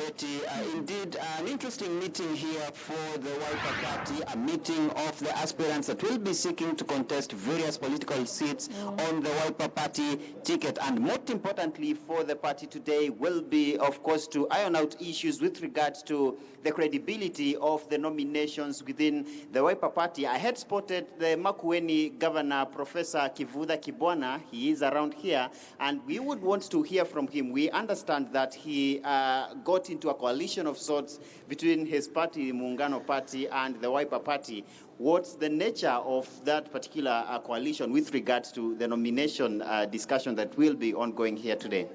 Betty. Indeed, an interesting meeting here for the Wiper Party, a meeting of the aspirants that will be seeking to contest various political seats on the Wiper Party ticket. And most importantly for the party today will be, of course, to iron out issues with regards to the credibility of the nominations within the Wiper Party. I had spotted the Makueni Governor, Professor Kivutha Kibwana. He is around here, and we would want to hear from him. We understand that he got into a coalition of sorts between his party, Muungano Party, and the Wiper Party. What's the nature of that particular coalition with regards to the nomination discussion that will be ongoing here today?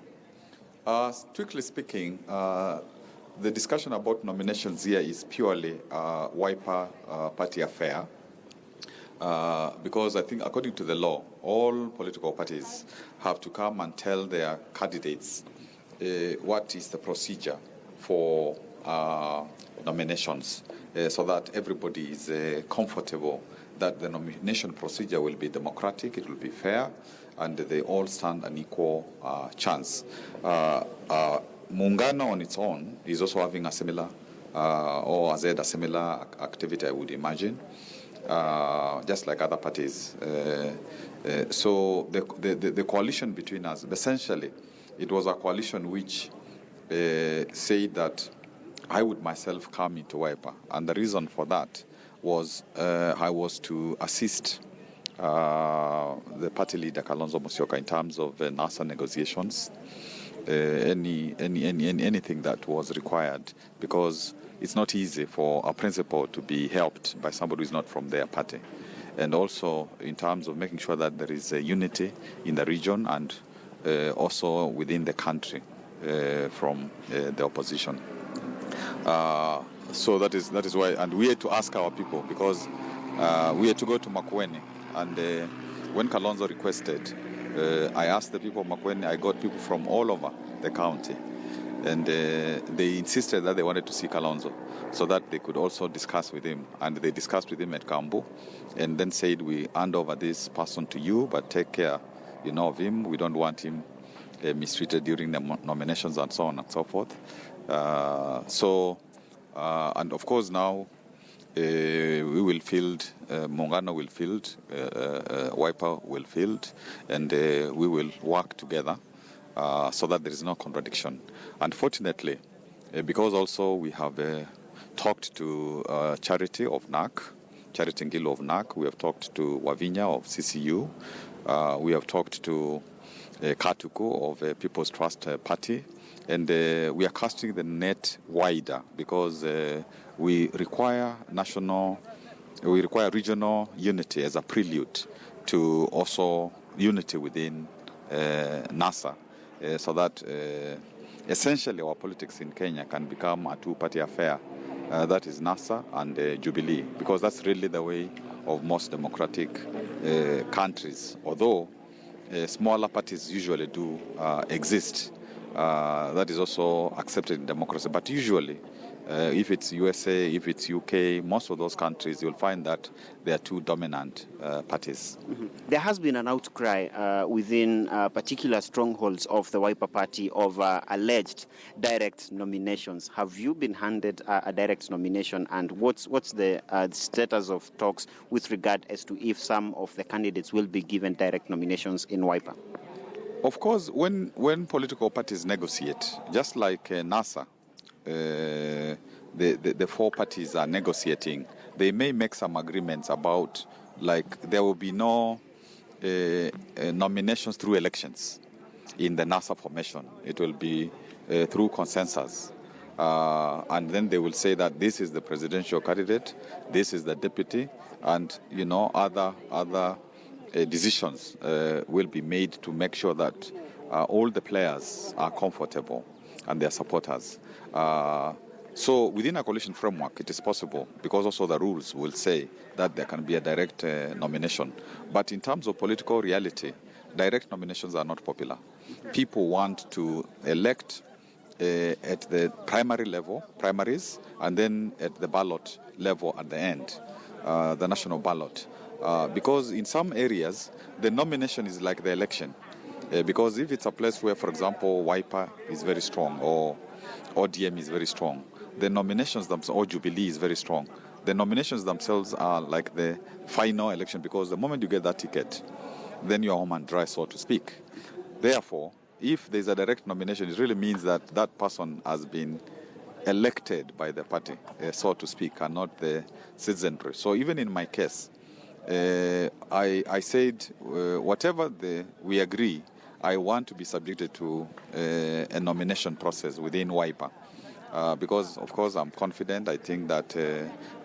Strictly speaking, the discussion about nominations here is purely Wiper Party affair. Because I think according to the law, all political parties have to come and tell their candidates what is the procedure for nominations so that everybody is comfortable that the nomination procedure will be democratic, it will be fair, and they all stand an equal chance. Muungano on its own is also having a similar, or has had a similar activity, I would imagine. Just like other parties. So the coalition between us, essentially, it was a coalition which said that I would myself come into Wiper. And the reason for that was I was to assist the party leader, Kalonzo Musyoka, in terms of NASA negotiations, anything that was required, because it's not easy for a principal to be helped by somebody who is not from their party. And also in terms of making sure that there is a unity in the region and also within the country from the opposition. So that is why, and we had to ask our people, because we had to go to Makueni, and when Kalonzo requested, I asked the people of Makueni, I got people from all over the county. And they insisted that they wanted to see Kalonzo so that they could also discuss with him. And they discussed with him at Kambu and then said, we hand over this person to you, but take care, of him. We don't want him mistreated during the nominations and so on and so forth. And of course now we will field, Muungano will field, Wiper will field, and we will work together. So that there is no contradiction. Unfortunately, because also we have talked to Charity of NAC, Charity Ngilo of NAC, we have talked to Wavinya of CCU, we have talked to Katuku of People's Trust Party, and we are casting the net wider because we require regional unity as a prelude to also unity within NASA. So that essentially our politics in Kenya can become a two-party affair. That is NASA and Jubilee, because that's really the way of most democratic countries. Although smaller parties usually do exist, that is also accepted in democracy. But usually, if it's USA, if it's UK, most of those countries, you'll find that there are two dominant parties. Mm-hmm. There has been an outcry within particular strongholds of the Wiper Party of alleged direct nominations. Have you been handed a direct nomination, and what's the status of talks with regard as to if some of the candidates will be given direct nominations in Wiper? Of course, when political parties negotiate, just like NASA, the four parties are negotiating, they may make some agreements about, like, there will be no nominations through elections in the NASA formation. It will be through consensus. And then they will say that this is the presidential candidate, this is the deputy, and, other decisions will be made to make sure that all the players are comfortable and their supporters. So within a coalition framework, it is possible, because also the rules will say that there can be a direct nomination. But in terms of political reality, direct nominations are not popular. People want to elect at the primary level, primaries, and then at the ballot level at the end, the national ballot. Because in some areas, the nomination is like the election. Because if it's a place where, for example, Wiper is very strong, or ODM is very strong. The nominations themselves, or Jubilee is very strong. The nominations themselves are like the final election, because the moment you get that ticket, then you're home and dry, so to speak. Therefore, if there's a direct nomination, it really means that that person has been elected by the party, so to speak, and not the citizenry. So even in my case, I said whatever we agree, I want to be subjected to a nomination process within WIPA. Because, of course, I'm confident. I think that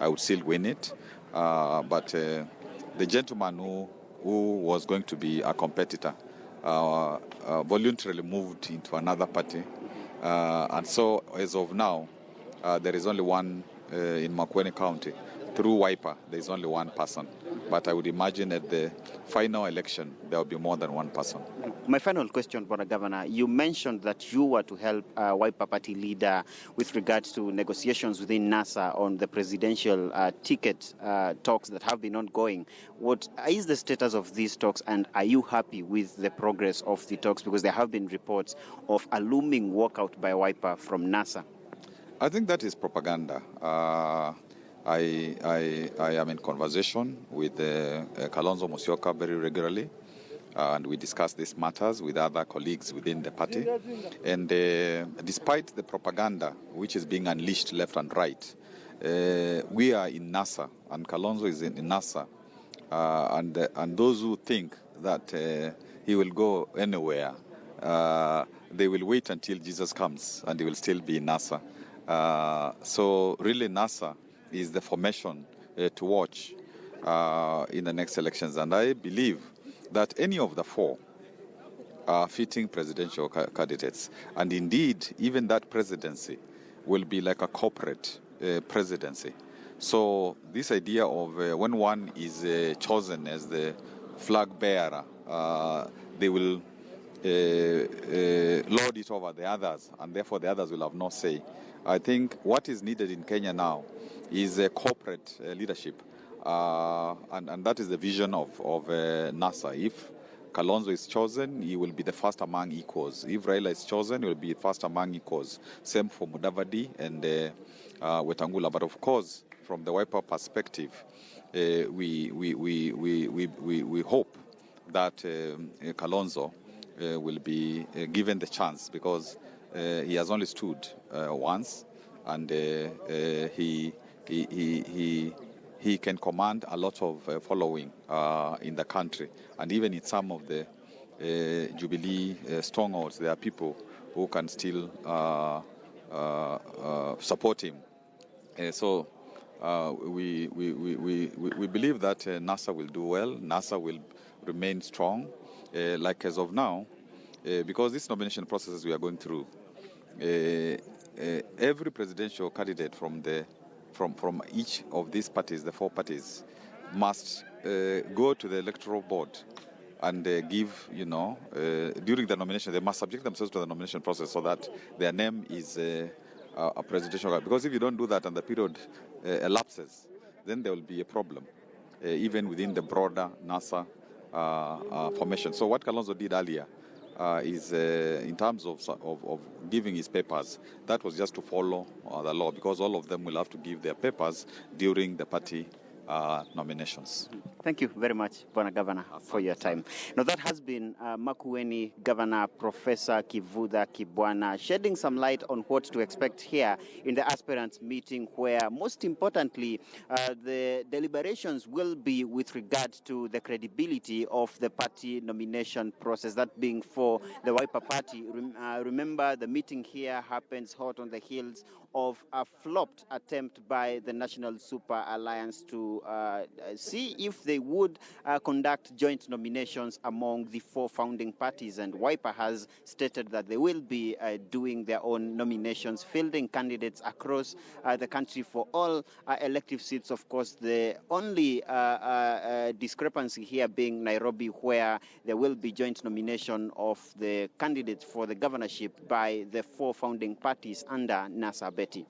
I would still win it. But the gentleman who was going to be a competitor voluntarily moved into another party. And so, as of now, there is only one in Makueni County. Through WIPA, there is only one person. But I would imagine at the final election, there will be more than one person. My final question, Bwana Governor, you mentioned that you were to help WIPA party leader with regards to negotiations within NASA on the presidential ticket talks that have been ongoing. What is the status of these talks, and are you happy with the progress of the talks? Because there have been reports of a looming walkout by WIPA from NASA. I think that is propaganda. I am in conversation with Kalonzo Musyoka very regularly, and we discuss these matters with other colleagues within the party. And despite the propaganda which is being unleashed left and right, we are in NASA, and Kalonzo is in NASA, and those who think that he will go anywhere, they will wait until Jesus comes, and he will still be in NASA. So really NASA is the formation to watch in the next elections. And I believe that any of the four are fitting presidential candidates. And indeed, even that presidency will be like a corporate presidency. So this idea of when one is chosen as the flag bearer, they will lord it over the others, and therefore the others will have no say. I think what is needed in Kenya now is a corporate leadership, and that is the vision of NASA. If Kalonzo is chosen, he will be the first among equals. If Raila is chosen, he will be first among equals. Same for Mudavadi and Wetangula. But of course, from the WIPA perspective, we hope that Kalonzo will be given the chance, because he has only stood once, and he can command a lot of following in the country. And even in some of the Jubilee strongholds, there are people who can still support him. So we believe that NASA will do well. NASA will remain strong. Like as of now, because these nomination processes we are going through, every presidential candidate from each of these parties, the four parties, must go to the electoral board and give, during the nomination, they must subject themselves to the nomination process so that their name is a presidential candidate. Because if you don't do that and the period elapses, then there will be a problem, even within the broader NASA formation. So what Kalonzo did earlier is, in terms of giving his papers, that was just to follow the law, because all of them will have to give their papers during the party nominations. Thank you very much, Bwana Governor, for your time. Now, that has been Makueni Governor Professor Kivutha Kibwana shedding some light on what to expect here in the aspirants meeting, where most importantly, the deliberations will be with regard to the credibility of the party nomination process, that being for the WIPA party. Remember, the meeting here happens hot on the heels of a flopped attempt by the National Super Alliance to see if they would conduct joint nominations among the four founding parties. And WIPA has stated that they will be doing their own nominations, fielding candidates across the country for all elective seats. Of course, the only discrepancy here being Nairobi, where there will be joint nomination of the candidates for the governorship by the four founding parties under NASA. Betty.